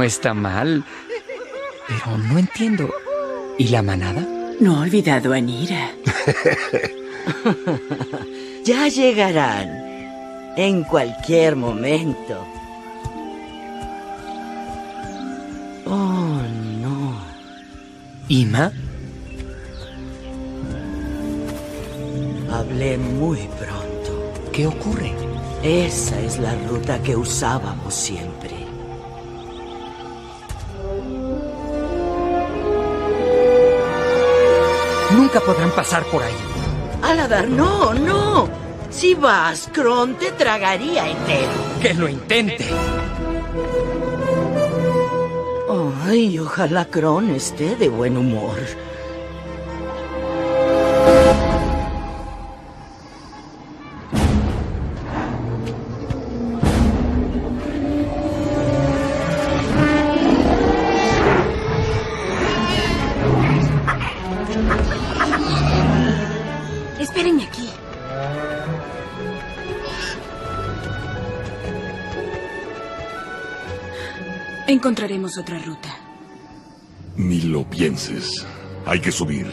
No está mal. Pero no entiendo. ¿Y la manada? No ha olvidado a Nira. Ya llegarán. En cualquier momento. Oh, no. ¿Ima? Hablé muy pronto. ¿Qué ocurre? Esa es la ruta que usábamos siempre. Nunca podrán pasar por ahí. Aladar, no, no. Si vas, Kron te tragaría entero. ¡Que lo intente! Ay, ojalá Kron esté de buen humor. Espérenme aquí. Encontraremos otra ruta. Ni lo pienses. Hay que subir.